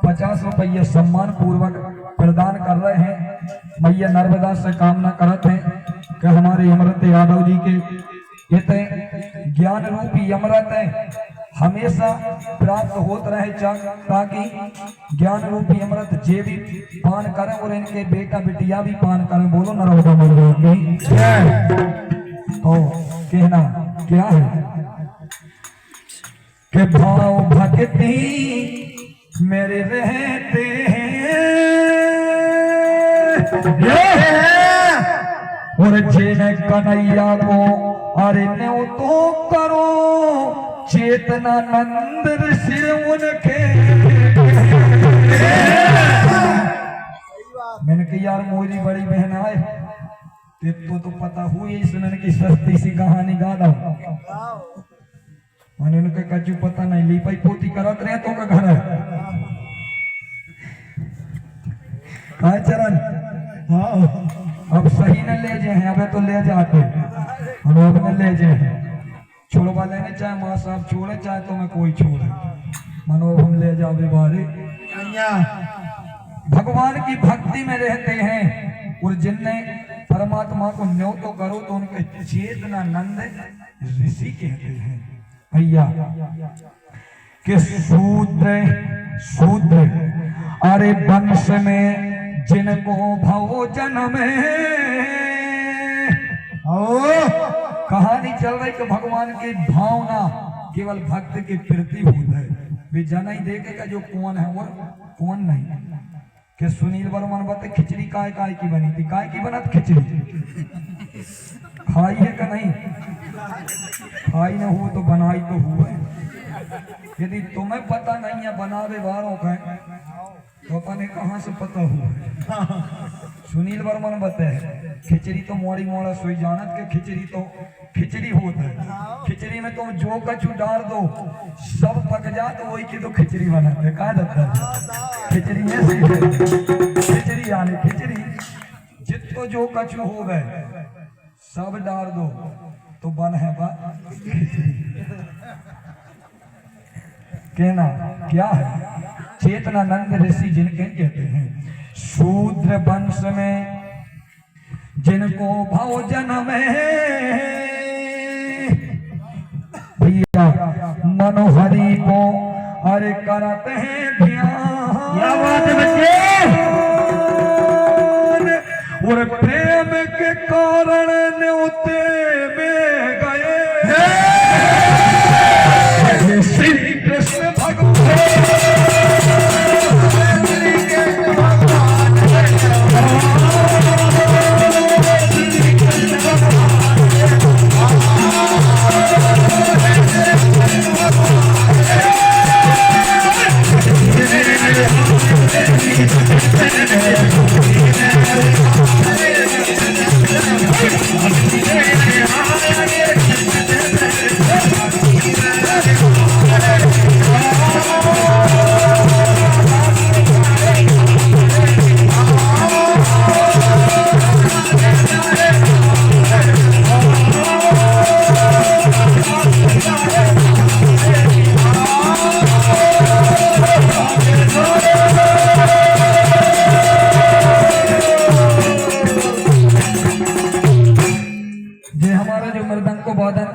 50 रुपये सम्मान पूर्वक प्रदान कर रहे हैं। मैया नर्मदा से कामना करते हैं कि हमारे अमृत यादव जी के इतने ज्ञान रूपी अमृत हमेशा प्राप्त होते रहे, ताकि ज्ञान रूपी अमृत जे भी पान करें और इनके बेटा बिटिया भी पान करें। बोलो नर्मदा मैया की जय। तो कहना क्या है कि भाव भक्ति मेरे रहते हैं और जिन कन्हैया को अरे न्यू तो करो चेतना नंद ऋषि उनके। मैंने कहा यार मोरी बड़ी बहन आए तो पता हुई इसमें की सस्ती सी कहानी गा दो। मैंने उनके कचू पता नहीं ली पाई पोती करत रहे तो का घर है काय चरण। हाँ अब सही न ले जाए हैं, अबे तो ले जाते हम अब न ले जाए छोड़वा लेने, चाहे माँ साहब छोड़े चाहे तो मैं कोई छोड़े, मनो हम ले जावे बारे। भगवान की भक्ति में रहते हैं और जिनने परमात्मा को न्यो तो करो तो उनके चेतना नंद ऋषि कहते हैं। भैया कि शूद्र अरे वंश में जिनको भोजन में कहानी चल रही कि भगवान की भावना केवल भक्त के प्रति होता है। वे जाना ही देखेगा जो कौन है और कौन नहीं। कि सुनील वर्मन बता खिचड़ी काय की बनी थी, काय की बना खिचड़ी खाई है का नहीं, खाई न हो तो बनाई तो हुआ। यदि तुम्हें पता नहीं है बनावे वालों का तो अपने कहां से पता हुआ। सुनील वर्मन बताए खिचड़ी तो मोड़ी मोड़ा सोई जानत के खिचड़ी तो खिचड़ी होता है। खिचड़ी में तुम जो कछु डाल दो सब पक जा तो वही की तो खिचड़ी बनाते कहा जाता है। खिचड़ी में खिचड़ी आने खिचड़ी जितो जो कछु हो गए सब डाल दो तो बन है बा खिचड़ी। कहना क्या है चेतना नंद ऋषि जिनके कहते हैं शूद्र वंश में जिनको भोजन में भैया मनोहरी को अरे करते हैं ध्यान और प्रेम के कारण न्योते में गए श्री कृष्ण भगवान।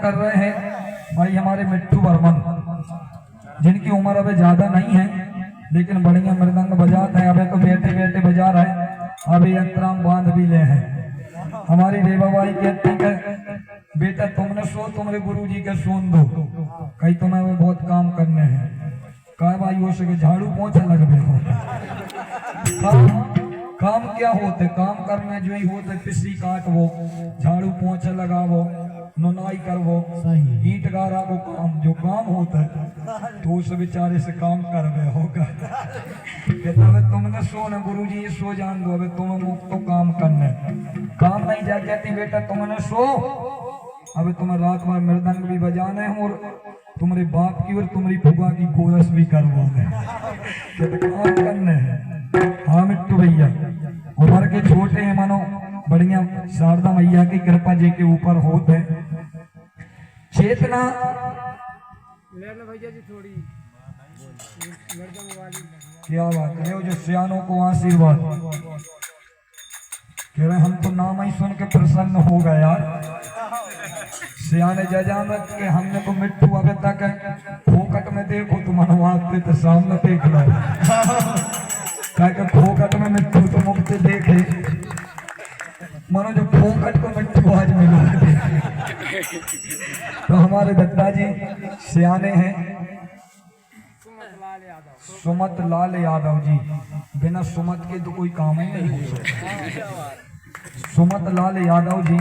कर रहे हैं भाई हमारे मिट्टू वर्मन, जिनकी उम्र अभी ज्यादा नहीं है लेकिन बढ़िया मृदंग बजाते हैं। अभी तो बेटे बेटे बजा रहे हैं, अभी अंतराम बांध भी ले हैं। हमारी रेवाबाई कहती है बेटा तुमने सो तुम्हारे गुरुजी के सोन दो, कहीं तुम्हें वो बहुत काम करने हैं। कहा भाई हो सके झाड़ू पोछा लगवे हो काम क्या होते काम करने जो ही होते पिसी काटवो झाड़ू पोछा लगावो नुनाई करवो ईट गारा को काम जो काम होता है तो उस बेचारे से काम करवे होगा। तुमने सो न गुरुजी सो जान दो, अबे तुम्हें मुक्त तो काम करने काम नहीं जा कहती बेटा तुमने सो, अबे तुम्हें रात में मृदंग भी बजाने हैं और तुम्हारे बाप की और तुम्हारी फुगा की कोरस भी करवाने काम करने हैं। हाँ मिट्टू भैया उम्र के छोटे हैं मानो बढ़िया शारदा मैया की कृपा जी के ऊपर होते चेतना भैया जी थोड़ी क्या बात है, वो जो सियानों को आशीर्वाद कह रहे हम तो नाम ही सुन के प्रसन्न हो गए यार। सियाने जजामत के हमने तो मिट्टू अबे तक फोकट में देखो तो मनवाते तो सामने देख लो क्या फोकट में मिट्टू तो मुक्त देखे मानो जो फोकट को मिट्टू आज मिला। तो हमारे दादाजी सियाने हैं सुमत लाल यादव जी, बिना सुमत के तो कोई काम ही नहीं हो सकता। सुमत लाल यादव जी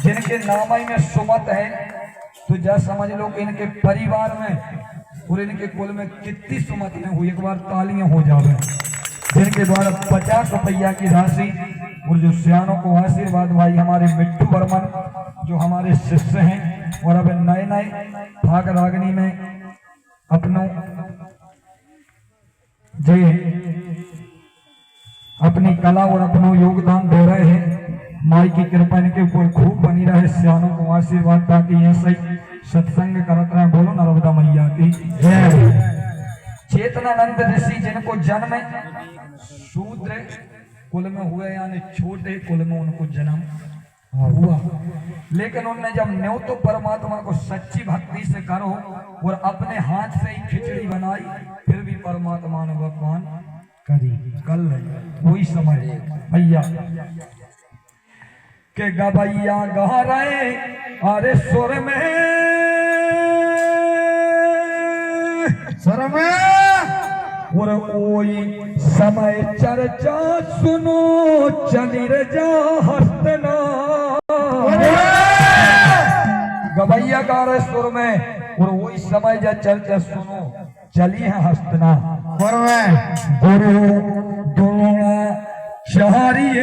जिनके नाम ही में सुमत है तो जा समझ लो कि इनके परिवार में और इनके कुल में कितनी सुमत में हुई, एक बार तालियां हो जावे। जिनके द्वारा 50 रुपया की राशि और जो सियानों को आशीर्वाद भाई हमारे मिट्टू बर्मन जो हमारे शिष्य हैं और अब नए नए भाग रागनी में अपनों जी अपनी कला और अपना योगदान दे रहे हैं। माई की कृपा इनके ऊपर खूब बनी रहे, सियानों को आशीर्वाद ताकि ऐसे ही सत्संग करते रहे। बोलो नर्मदा मैया की जय। चेतनानंद ऋषि जिनको जन्म शूद्र कुल में हुए यानी छोटे कुल में उनको जन्म हुआ, लेकिन उनने जब न्यो तो परमात्मा को सच्ची भक्ति से करो और अपने हाथ से ही खिचड़ी बनाई फिर भी परमात्मा ने भगवान करी कल वही समय भैया के गबैया गा रहे अरे सुर में और कोई समय चर्चा सुनो चली रे जा हस्तना। गवैया गा रहे सुर में और वही समय जा चर्चा सुनो चली है हस्तना। गुरु द्रोणाचार्य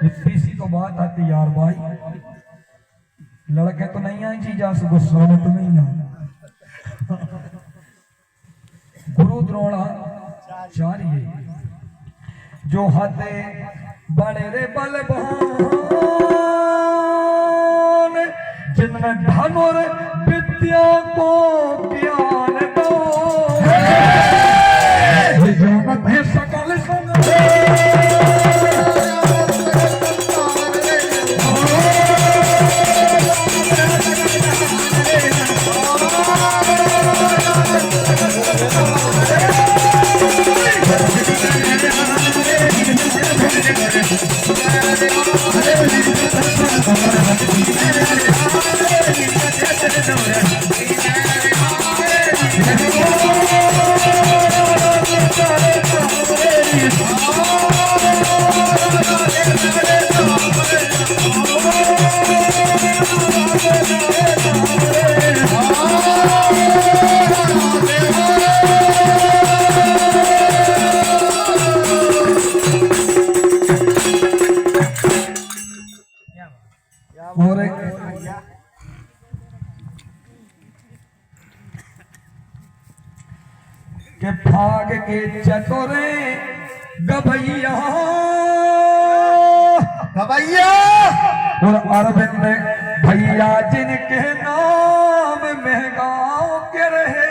इतनी सी तो बात आती यार भाई, लड़के तो नहीं आई चीजा से गुस्सा में तो नहीं आए। गुरु द्रोणाचार्य जो हते बड़े रे बलवान जिनमें धनुर विद्या को ज्ञान दो जानत है सकल के भाग के चतुरे गवैया और अरविंद भैया जिनके नाम में गाँव के रहे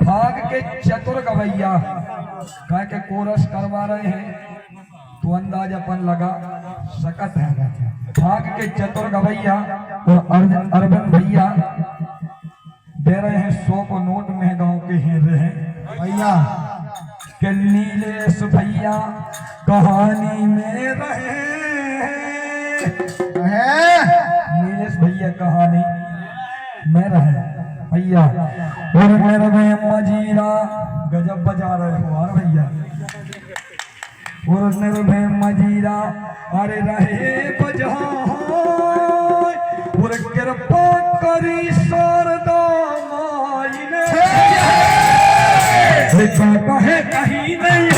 भाग के चतुर गवैया कह के कोरस करवा रहे हैं तो अंदाज अपन लगा सकत है। भाग के चतुर गवैया और अरविंद भैया दे रहे हैं 100 को नोट में गांव के हैं रहे भैया के नीलेश भैया कहानी में रहे नीलेश भैया कहानी में रहे भैया और मेरे में मजीरा गजब बजा रहे हो यार भैया और मेरे में मजीरा अरे रहे बजा और कृपा करी शारदा माई ने कहे कहीं नहीं है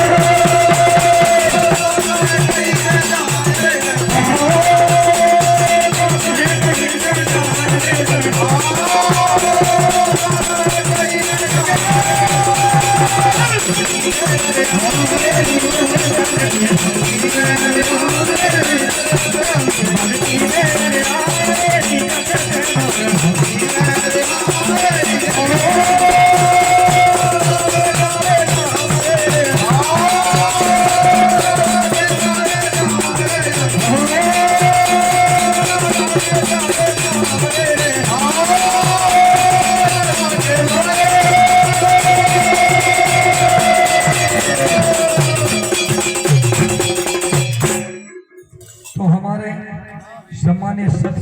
मैंने सच